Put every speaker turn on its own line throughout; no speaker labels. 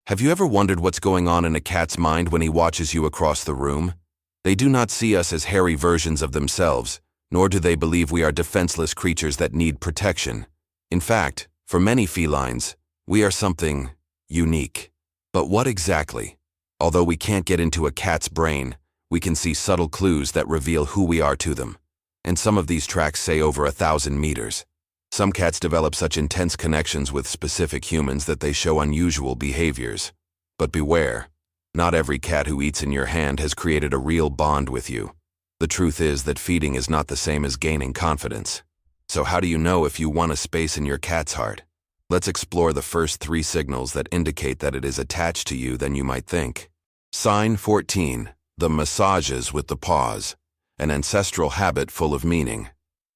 Have you ever wondered what's going on in a cat's mind when he watches you across the room? They do not see us as hairy versions of themselves, nor do they believe we are defenseless creatures that need protection. In fact, for many felines, we are something unique. But what exactly? Although we can't get into a cat's brain, we can see subtle clues that reveal who we are to them. And some of these tracks say over 1,000 meters. Some cats develop such intense connections with specific humans that they show unusual behaviors. But beware, not every cat who eats in your hand has created a real bond with you. The truth is that feeding is not the same as gaining confidence. So how do you know if you want a space in your cat's heart? Let's explore the first 3 signals that indicate that it is attached to you than you might think. Sign 14. The massages with the paws. An ancestral habit full of meaning.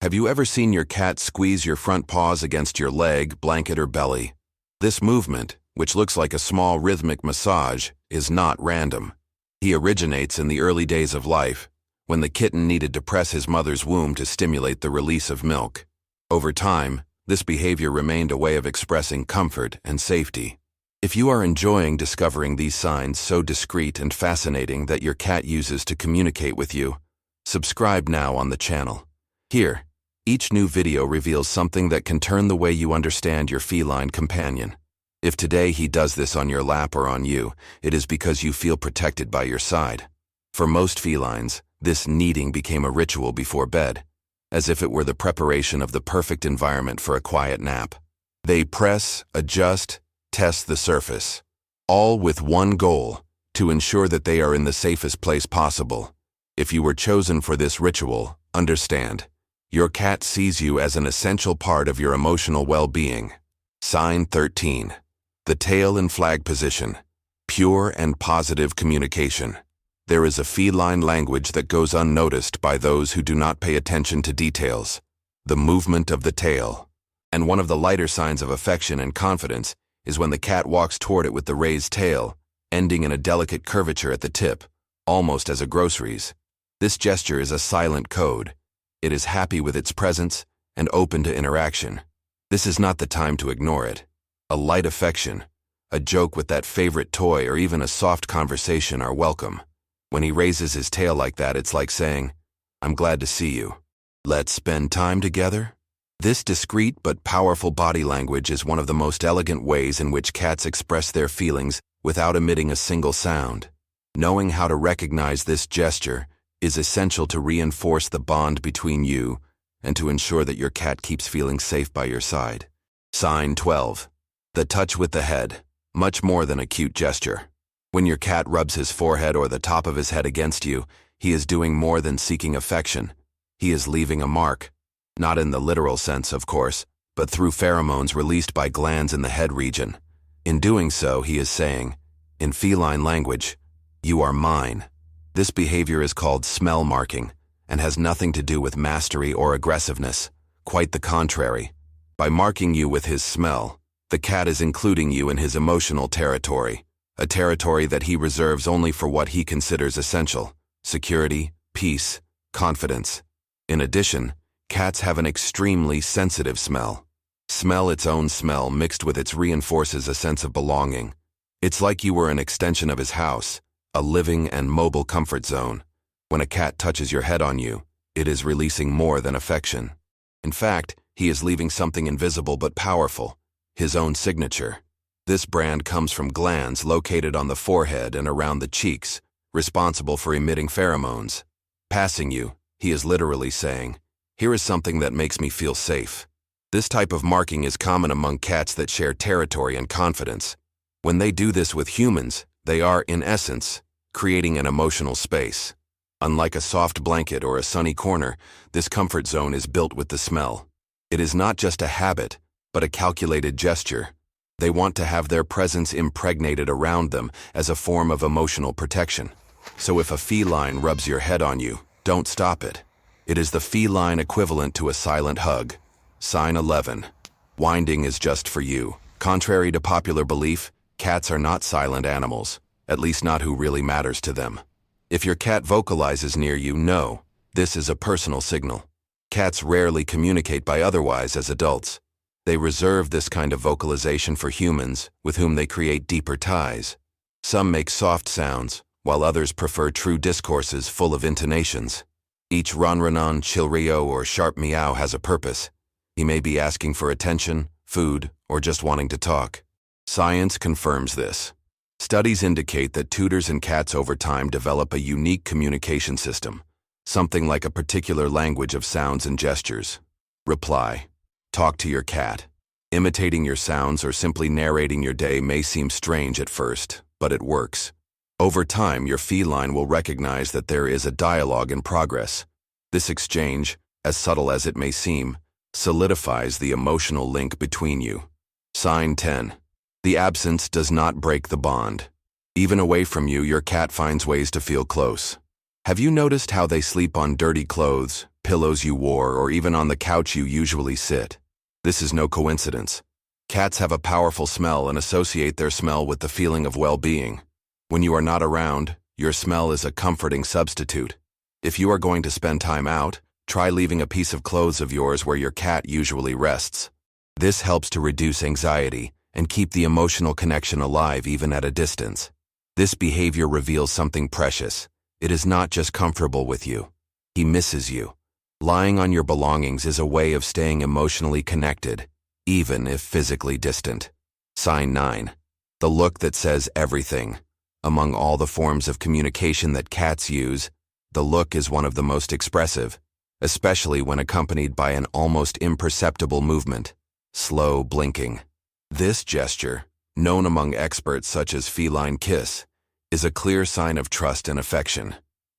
Have you ever seen your cat squeeze your front paws against your leg, blanket, or belly? This movement, which looks like a small rhythmic massage, is not random. He originates in the early days of life, when the kitten needed to press his mother's womb to stimulate the release of milk. Over time, this behavior remained a way of expressing comfort and safety. If you are enjoying discovering these signs so discreet and fascinating that your cat uses to communicate with you, subscribe now on the channel. Here, each new video reveals something that can turn the way you understand your feline companion. If today he does this on your lap or on you, it is because you feel protected by your side. For most felines, this kneading became a ritual before bed, as if it were the preparation of the perfect environment for a quiet nap. They press, adjust, test the surface, all with one goal, to ensure that they are in the safest place possible. If you were chosen for this ritual, understand, your cat sees you as an essential part of your emotional well-being. Sign 13. The tail in flag position. Pure and positive communication. There is a feline language that goes unnoticed by those who do not pay attention to details. The movement of the tail. And one of the lighter signs of affection and confidence is when the cat walks toward it with the raised tail, ending in a delicate curvature at the tip, almost as a groceries. This gesture is a silent code. It is happy with its presence and open to interaction. This is not the time to ignore it. A light affection, a joke with that favorite toy, or even a soft conversation are welcome. When he raises his tail like that, it's like saying, "I'm glad to see you. Let's spend time together." This discreet but powerful body language is one of the most elegant ways in which cats express their feelings without emitting a single sound. Knowing how to recognize this gesture is essential to reinforce the bond between you and to ensure that your cat keeps feeling safe by your side. Sign 12. The touch with the head. Much more than a cute gesture. When your cat rubs his forehead or the top of his head against you, he is doing more than seeking affection. He is leaving a mark. Not in the literal sense, of course, but through pheromones released by glands in the head region. In doing so, he is saying, in feline language, "You are mine." This behavior is called smell marking and has nothing to do with mastery or aggressiveness. Quite the contrary. By marking you with his smell, the cat is including you in his emotional territory, a territory that he reserves only for what he considers essential: security, peace, confidence. In addition, cats have an extremely sensitive smell. Smell its own smell mixed with its reinforces a sense of belonging. It's like you were an extension of his house, a living and mobile comfort zone. When a cat touches your head on you, it is releasing more than affection. In fact, he is leaving something invisible but powerful, his own signature. This brand comes from glands located on the forehead and around the cheeks, responsible for emitting pheromones. Passing you, he is literally saying, "Here is something that makes me feel safe." This type of marking is common among cats that share territory and confidence. When they do this with humans, they are, in essence, creating an emotional space. Unlike a soft blanket or a sunny corner, this comfort zone is built with the smell. It is not just a habit, but a calculated gesture. They want to have their presence impregnated around them as a form of emotional protection. So if a feline rubs your head on you, don't stop it. It is the feline equivalent to a silent hug. Sign 11. Winding is just for you. Contrary to popular belief, cats are not silent animals, at least not who really matters to them. If your cat vocalizes near you, know, this is a personal signal. Cats rarely communicate by otherwise as adults. They reserve this kind of vocalization for humans, with whom they create deeper ties. Some make soft sounds, while others prefer true discourses full of intonations. Each ronronon, chilrio, or sharp meow has a purpose. He may be asking for attention, food, or just wanting to talk. Science confirms this. Studies indicate that tutors and cats over time develop a unique communication system, something like a particular language of sounds and gestures. Reply. Talk to your cat. Imitating your sounds or simply narrating your day may seem strange at first, but it works. Over time, your feline will recognize that there is a dialogue in progress. This exchange, as subtle as it may seem, solidifies the emotional link between you. Sign 10. The absence does not break the bond. Even away from you, your cat finds ways to feel close. Have you noticed how they sleep on dirty clothes, pillows you wore, or even on the couch you usually sit? This is no coincidence. Cats have a powerful smell and associate their smell with the feeling of well-being. When you are not around, your smell is a comforting substitute. If you are going to spend time out, try leaving a piece of clothes of yours where your cat usually rests. This helps to reduce anxiety and keep the emotional connection alive even at a distance. This behavior reveals something precious. It is not just comfortable with you. He misses you. Lying on your belongings is a way of staying emotionally connected, even if physically distant. Sign 9. The look that says everything. Among all the forms of communication that cats use, the look is one of the most expressive, especially when accompanied by an almost imperceptible movement, slow blinking. This gesture, known among experts such as feline kiss, is a clear sign of trust and affection.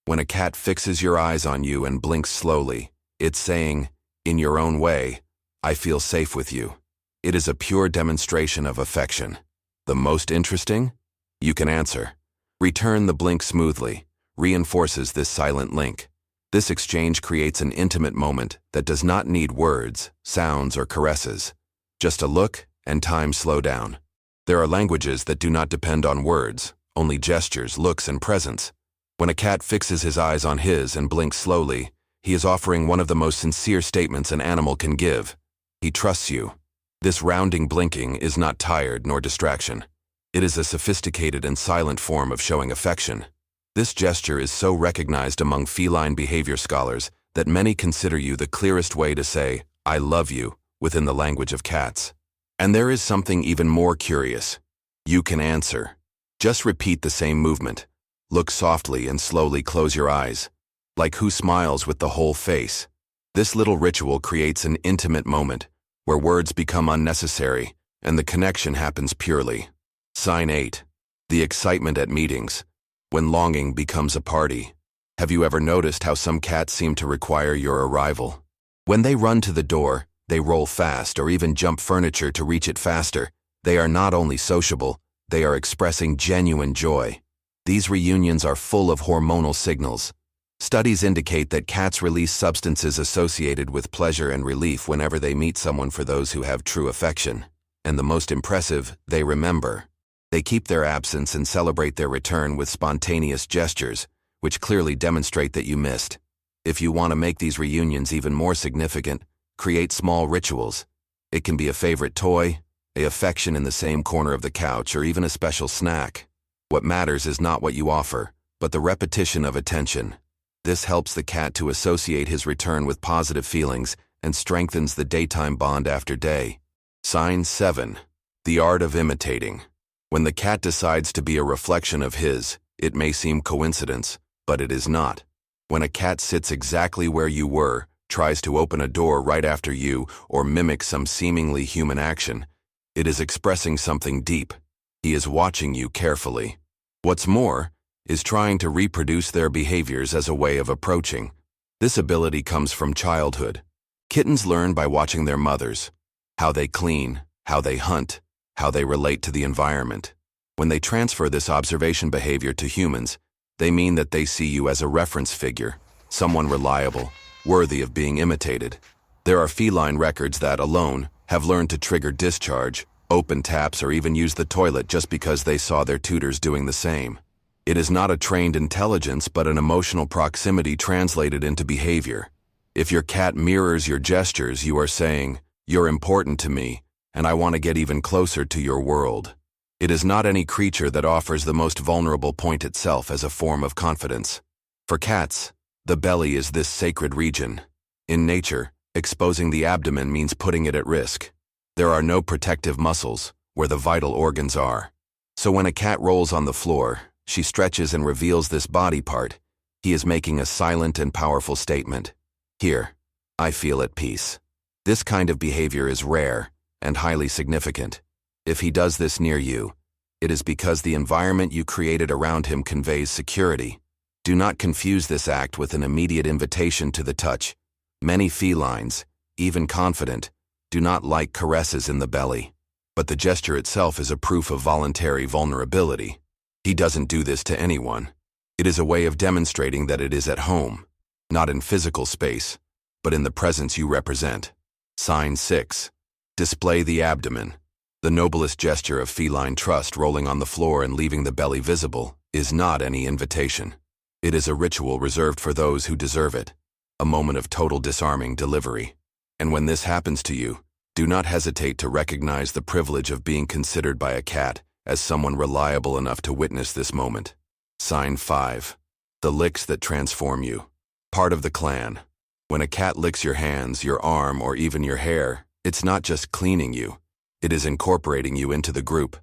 When a cat fixes your eyes on you and blinks slowly, it's saying, in your own way, I feel safe with you. It is a pure demonstration of affection. The most interesting? You can answer. Return the blink smoothly, reinforces this silent link. This exchange creates an intimate moment that does not need words, sounds, or caresses. Just a look and time slow down. There are languages that do not depend on words, only gestures, looks, and presence. When a cat fixes his eyes on his and blinks slowly, he is offering one of the most sincere statements an animal can give. He trusts you. This rounding blinking is not tired nor distraction. It is a sophisticated and silent form of showing affection. This gesture is so recognized among feline behavior scholars that many consider you the clearest way to say, I love you, within the language of cats. And there is something even more curious. You can answer. Just repeat the same movement. Look softly and slowly close your eyes, like who smiles with the whole face. This little ritual creates an intimate moment where words become unnecessary and the connection happens purely. Sign 8. The excitement at meetings. When longing becomes a party. Have you ever noticed how some cats seem to require your arrival? When they run to the door, they roll fast or even jump furniture to reach it faster. They are not only sociable, they are expressing genuine joy. These reunions are full of hormonal signals. Studies indicate that cats release substances associated with pleasure and relief whenever they meet someone for those who have true affection. And the most impressive, they remember. They keep their absence and celebrate their return with spontaneous gestures, which clearly demonstrate that you missed. If you want to make these reunions even more significant, create small rituals. It can be a favorite toy, an affection in the same corner of the couch, or even a special snack. What matters is not what you offer, but the repetition of attention. This helps the cat to associate his return with positive feelings and strengthens the daytime bond after day. Sign 7. The art of imitating. When the cat decides to be a reflection of his, it may seem coincidence, but it is not. When a cat sits exactly where you were, tries to open a door right after you, or mimics some seemingly human action, it is expressing something deep. He is watching you carefully. What's more, is trying to reproduce their behaviors as a way of approaching. This ability comes from childhood. Kittens learn by watching their mothers, how they clean, how they hunt, how they relate to the environment. When they transfer this observation behavior to humans, they mean that they see you as a reference figure, someone reliable, worthy of being imitated. There are feline records that, alone, have learned to trigger discharge, open taps, or even use the toilet just because they saw their tutors doing the same. It is not a trained intelligence, but an emotional proximity translated into behavior. If your cat mirrors your gestures, you are saying, You're important to me, and I want to get even closer to your world. It is not any creature that offers the most vulnerable point itself as a form of confidence. For cats, the belly is this sacred region. In nature, exposing the abdomen means putting it at risk. There are no protective muscles where the vital organs are. So when a cat rolls on the floor, she stretches and reveals this body part. He is making a silent and powerful statement. Here, I feel at peace. This kind of behavior is rare and highly significant. If he does this near you, it is because the environment you created around him conveys security. Do not confuse this act with an immediate invitation to the touch. Many felines, even confident, do not like caresses in the belly. But the gesture itself is a proof of voluntary vulnerability. He doesn't do this to anyone. It is a way of demonstrating that it is at home, not in physical space, but in the presence you represent. Sign 6. Display the abdomen. The noblest gesture of feline trust, rolling on the floor and leaving the belly visible, is not any invitation. It is a ritual reserved for those who deserve it, a moment of total disarming delivery. And when this happens to you, do not hesitate to recognize the privilege of being considered by a cat as someone reliable enough to witness this moment. Sign 5. The licks that transform you. Part of the clan. When a cat licks your hands, your arm, or even your hair, it's not just cleaning you. It is incorporating you into the group.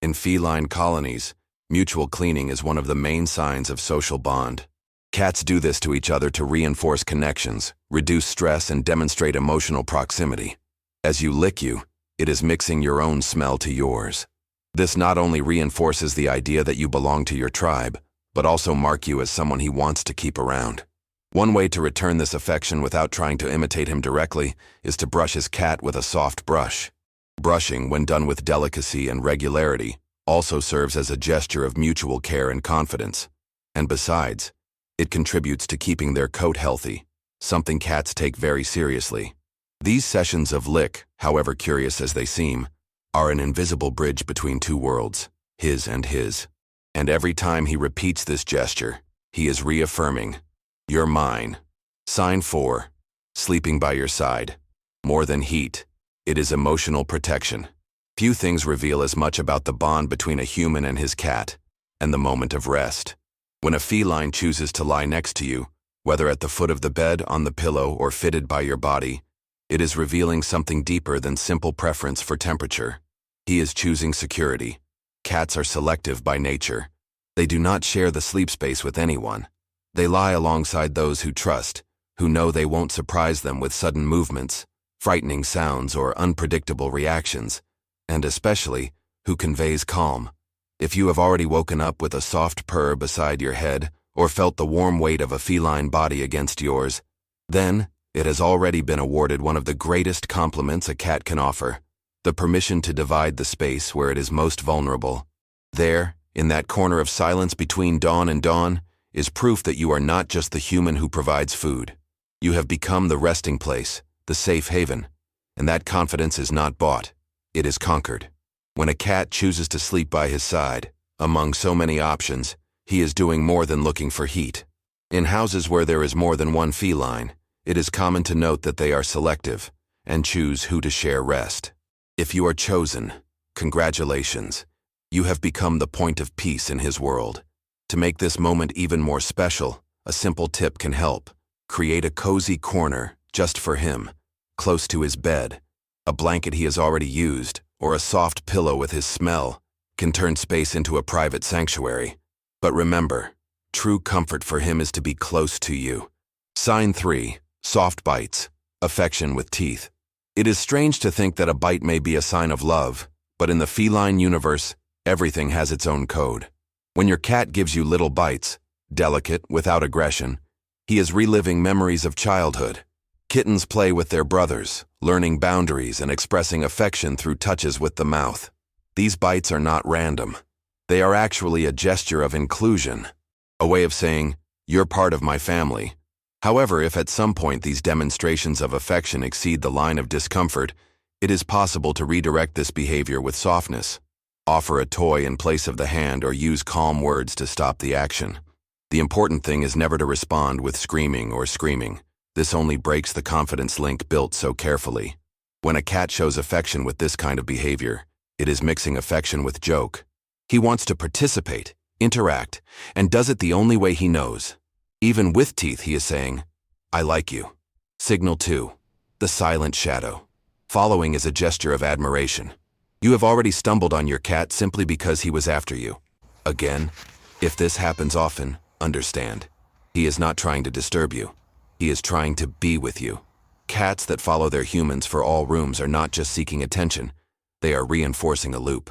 In feline colonies, mutual cleaning is one of the main signs of social bond. Cats do this to each other to reinforce connections, reduce stress, and demonstrate emotional proximity. As you lick you, it is mixing your own smell to yours. This not only reinforces the idea that you belong to your tribe, but also mark you as someone he wants to keep around. One way to return this affection without trying to imitate him directly is to brush his cat with a soft brush. Brushing, when done with delicacy and regularity, also serves as a gesture of mutual care and confidence. And besides, it contributes to keeping their coat healthy, something cats take very seriously. These sessions of lick, however curious as they seem, are an invisible bridge between two worlds, his and his. And every time he repeats this gesture, he is reaffirming, "You're mine." Sign 4. Sleeping by your side. More than heat, it is emotional protection. Few things reveal as much about the bond between a human and his cat, and the moment of rest. When a feline chooses to lie next to you, whether at the foot of the bed, on the pillow, or fitted by your body, it is revealing something deeper than simple preference for temperature. He is choosing security. Cats are selective by nature. They do not share the sleep space with anyone. They lie alongside those who trust, who know they won't surprise them with sudden movements, frightening sounds, or unpredictable reactions, and especially, who conveys calm. If you have already woken up with a soft purr beside your head, or felt the warm weight of a feline body against yours, then it has already been awarded one of the greatest compliments a cat can offer, the permission to divide the space where it is most vulnerable. There, in that corner of silence between dawn and dawn, is proof that you are not just the human who provides food. You have become the resting place, the safe haven, and that confidence is not bought, it is conquered. When a cat chooses to sleep by his side, among so many options, he is doing more than looking for heat. In houses where there is more than one feline, it is common to note that they are selective and choose who to share rest. If you are chosen, congratulations. You have become the point of peace in his world. To make this moment even more special, a simple tip can help. Create a cozy corner just for him, close to his bed. A blanket he has already used, or a soft pillow with his smell, can turn space into a private sanctuary. But remember, true comfort for him is to be close to you. Sign 3. Soft bites. Affection with teeth. It is strange to think that a bite may be a sign of love, but in the feline universe, everything has its own code. When your cat gives you little bites, delicate, without aggression, he is reliving memories of childhood. Kittens play with their brothers, learning boundaries and expressing affection through touches with the mouth. These bites are not random. They are actually a gesture of inclusion, a way of saying, "You're part of my family." However, if at some point these demonstrations of affection exceed the line of discomfort, it is possible to redirect this behavior with softness. Offer a toy in place of the hand or use calm words to stop the action. The important thing is never to respond with screaming or screaming. This only breaks the confidence link built so carefully. When a cat shows affection with this kind of behavior, it is mixing affection with joke. He wants to participate, interact, and does it the only way he knows. Even with teeth, he is saying, "I like you." Signal 2. The silent shadow. Following is a gesture of admiration. You have already stumbled on your cat simply because he was after you. Again, if this happens often, understand. He is not trying to disturb you. He is trying to be with you. Cats that follow their humans for all rooms are not just seeking attention, they are reinforcing a loop.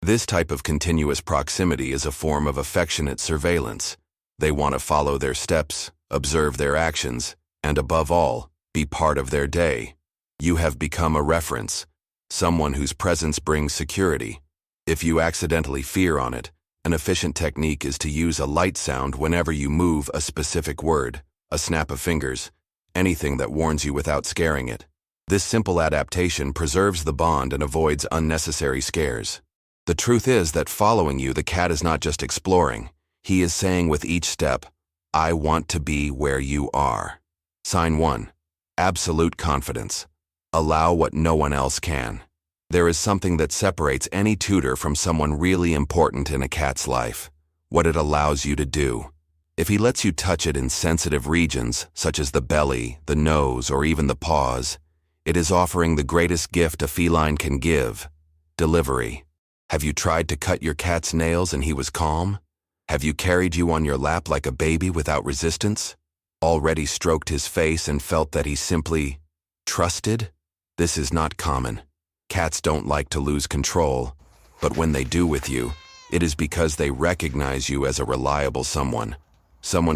This type of continuous proximity is a form of affectionate surveillance. They want to follow their steps, observe their actions, and above all, be part of their day. You have become a reference, someone whose presence brings security. If you accidentally fear on it, an efficient technique is to use a light sound whenever you move a specific word, a snap of fingers, anything that warns you without scaring it. This simple adaptation preserves the bond and avoids unnecessary scares. The truth is that following you, the cat is not just exploring. He is saying with each step, "I want to be where you are." Sign 1. Absolute confidence. Allow what no one else can. There is something that separates any tutor from someone really important in a cat's life: what it allows you to do. If he lets you touch it in sensitive regions, such as the belly, the nose, or even the paws, it is offering the greatest gift a feline can give: delivery. Have you tried to cut your cat's nails and he was calm? Have you carried you on your lap like a baby without resistance? Already stroked his face and felt that he simply trusted? This is not common. Cats don't like to lose control, but when they do with you, it is because they recognize you as a reliable someone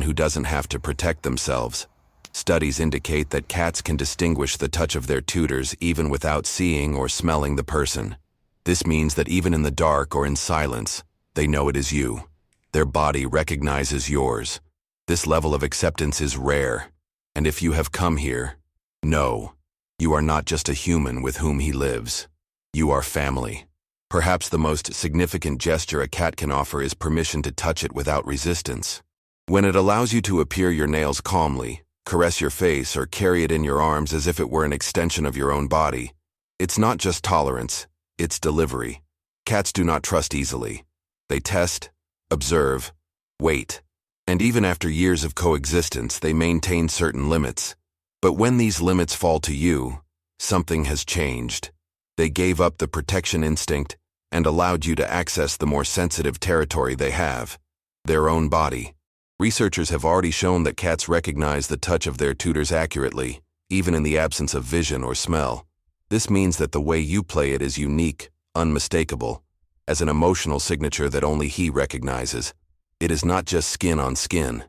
who doesn't have to protect themselves. Studies indicate that cats can distinguish the touch of their tutors even without seeing or smelling the person. This means that even in the dark or in silence, they know it is you. Their body recognizes yours. This level of acceptance is rare, and if you have come here, know, you are not just a human with whom he lives. You are family. Perhaps the most significant gesture a cat can offer is permission to touch it without resistance. When it allows you to appear your nails calmly, caress your face, or carry it in your arms as if it were an extension of your own body, it's not just tolerance, it's delivery. Cats do not trust easily. They test, observe, wait, and even after years of coexistence, they maintain certain limits. But when these limits fall to you, something has changed. They gave up the protection instinct and allowed you to access the more sensitive territory they have: their own body. Researchers have already shown that cats recognize the touch of their tutors accurately, even in the absence of vision or smell. This means that the way you play it is unique, unmistakable, as an emotional signature that only he recognizes. It is not just skin on skin.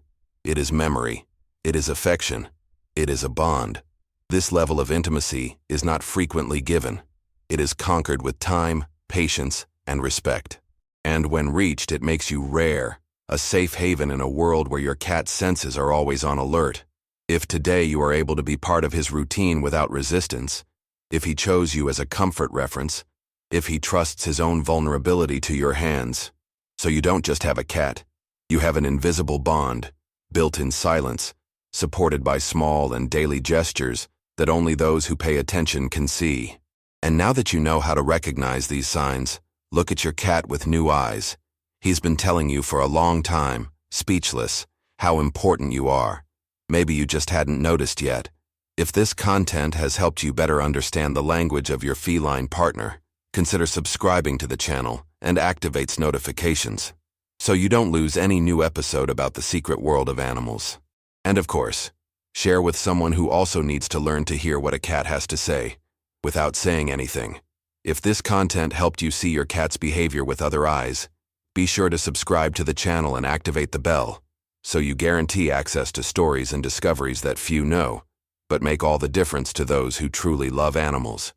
It is memory. It is affection. It is a bond. This level of intimacy is not frequently given. It is conquered with time, patience, and respect. And when reached, it makes you rare, a safe haven in a world where your cat's senses are always on alert. If today you are able to be part of his routine without resistance, if he chose you as a comfort reference, if he trusts his own vulnerability to your hands, so you don't just have a cat, you have an invisible bond, built in silence, supported by small and daily gestures that only those who pay attention can see. And now that you know how to recognize these signs, look at your cat with new eyes. He's been telling you for a long time, speechless, how important you are. Maybe you just hadn't noticed yet. If this content has helped you better understand the language of your feline partner, consider subscribing to the channel and activates notifications, so you don't lose any new episode about the secret world of animals. And of course, share with someone who also needs to learn to hear what a cat has to say, without saying anything. If this content helped you see your cat's behavior with other eyes, be sure to subscribe to the channel and activate the bell, so you guarantee access to stories and discoveries that few know, but make all the difference to those who truly love animals.